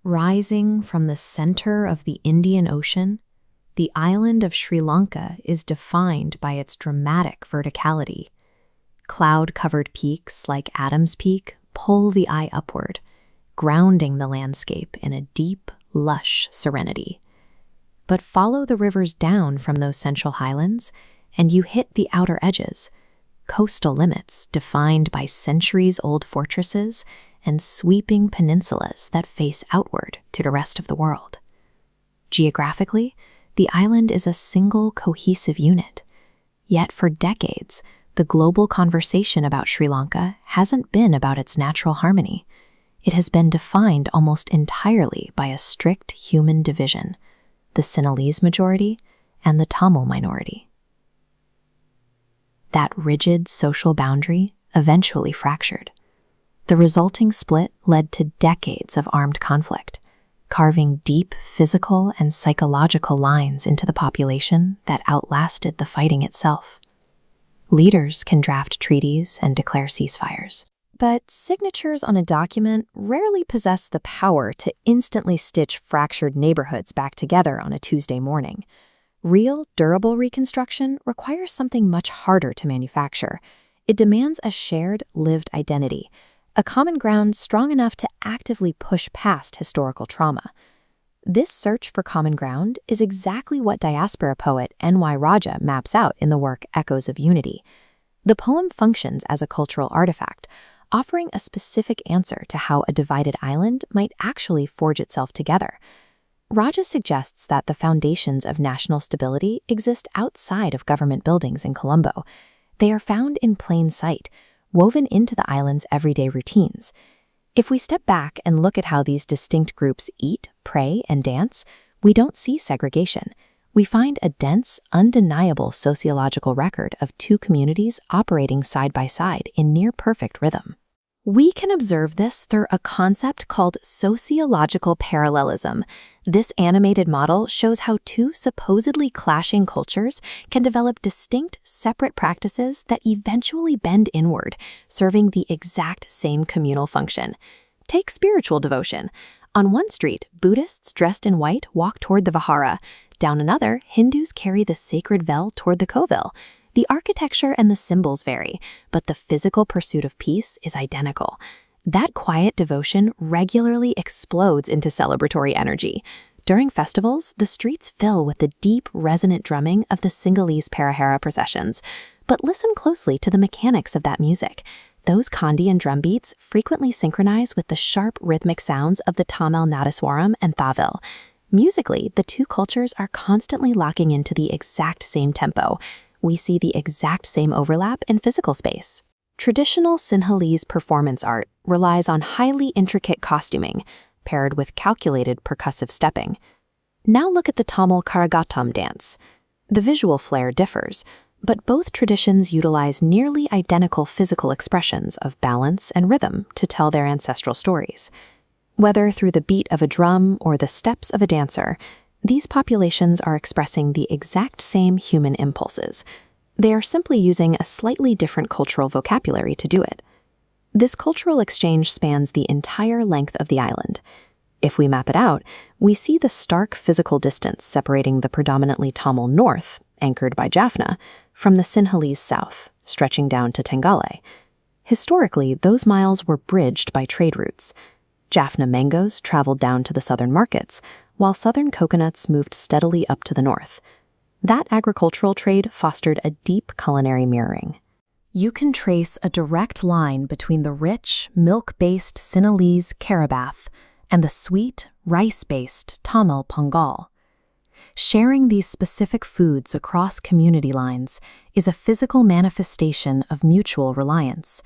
Rising from the center of the Indian Ocean, the island of Sri Lanka is defined by its dramatic verticality. Cloud-covered peaks like Adam's Peak pull the eye upward, grounding the landscape in a deep, lush serenity. But follow the rivers down from those central highlands, and you hit the outer edges, coastal limits defined by centuries-old fortresses and sweeping peninsulas that face outward to the rest of the world. Geographically, the island is a single cohesive unit. Yet for decades, the global conversation about Sri Lanka hasn't been about its natural harmony. It has been defined almost entirely by a strict human division: the Sinhalese majority and the Tamil minority. That rigid social boundary eventually fractured. The resulting split led to decades of armed conflict, carving deep physical and psychological lines into the population that outlasted the fighting itself. Leaders can draft treaties and declare ceasefires, but signatures on a document rarely possess the power to instantly stitch fractured neighborhoods back together on a Tuesday morning. Real, durable reconstruction requires something much harder to manufacture. It demands a shared, lived identity, a common ground strong enough to actively push past historical trauma. This search for common ground is exactly what diaspora poet NY Rajah maps out in the work Echoes of Unity. The poem functions as a cultural artifact, offering a specific answer to how a divided island might actually forge itself together. Rajah suggests that the foundations of national stability exist outside of government buildings in Colombo. They are found in plain sight, woven into the island's everyday routines. If we step back and look at how these distinct groups eat, pray, and dance, we don't see segregation. We find a dense, undeniable sociological record of two communities operating side by side in near-perfect rhythm. We can observe this through a concept called sociological parallelism. This animated model shows how two supposedly clashing cultures can develop distinct, separate practices that eventually bend inward, serving the exact same communal function. Take spiritual devotion. On one street, Buddhists dressed in white walk toward the Vihara. Down another, Hindus carry the sacred veil toward the Kovil. The architecture and the symbols vary, but the physical pursuit of peace is identical. That quiet devotion regularly explodes into celebratory energy. During festivals, the streets fill with the deep, resonant drumming of the Sinhalese Parahara processions. But listen closely to the mechanics of that music. Those Khandian drum beats frequently synchronize with the sharp rhythmic sounds of the Tamil Nadaswaram and Thavil. Musically, the two cultures are constantly locking into the exact same tempo. We see the exact same overlap in physical space. Traditional Sinhalese performance art relies on highly intricate costuming, paired with calculated percussive stepping. Now look at the Tamil Karagattam dance. The visual flair differs, but both traditions utilize nearly identical physical expressions of balance and rhythm to tell their ancestral stories. Whether through the beat of a drum or the steps of a dancer, these populations are expressing the exact same human impulses. They are simply using a slightly different cultural vocabulary to do it. This cultural exchange spans the entire length of the island. If we map it out, we see the stark physical distance separating the predominantly Tamil north, anchored by Jaffna, from the Sinhalese south, stretching down to Tengale. Historically, those miles were bridged by trade routes. Jaffna mangoes traveled down to the southern markets, while southern coconuts moved steadily up to the north. That agricultural trade fostered a deep culinary mirroring. You can trace a direct line between the rich, milk-based Sinhalese karabath and the sweet, rice-based Tamil pongal. Sharing these specific foods across community lines is a physical manifestation of mutual reliance.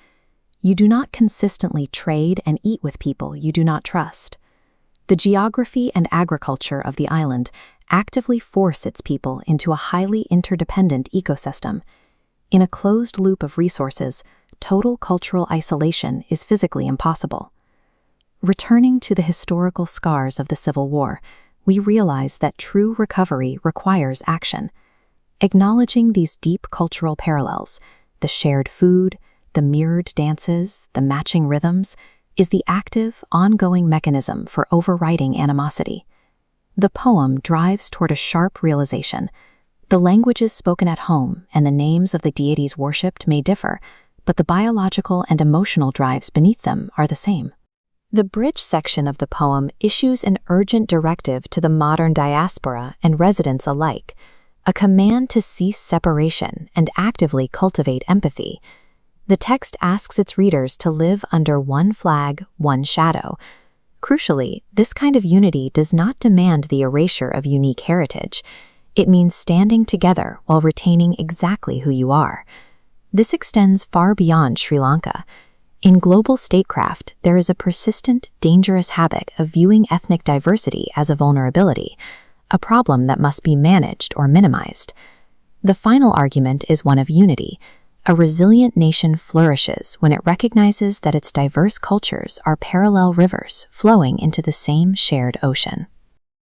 You do not consistently trade and eat with people you do not trust. The geography and agriculture of the island actively force its people into a highly interdependent ecosystem. In a closed loop of resources, total cultural isolation is physically impossible. Returning to the historical scars of the Civil War, we realize that true recovery requires action. Acknowledging these deep cultural parallels, the shared food, the mirrored dances, the matching rhythms, is the active, ongoing mechanism for overriding animosity. The poem drives toward a sharp realization. The languages spoken at home and the names of the deities worshipped may differ, but the biological and emotional drives beneath them are the same. The bridge section of the poem issues an urgent directive to the modern diaspora and residents alike, a command to cease separation and actively cultivate empathy. The text asks its readers to live under one flag, one shadow. Crucially, this kind of unity does not demand the erasure of unique heritage. It means standing together while retaining exactly who you are. This extends far beyond Sri Lanka. In global statecraft, there is a persistent, dangerous habit of viewing ethnic diversity as a vulnerability, a problem that must be managed or minimized. The final argument is one of unity. A resilient nation flourishes when it recognizes that its diverse cultures are parallel rivers flowing into the same shared ocean.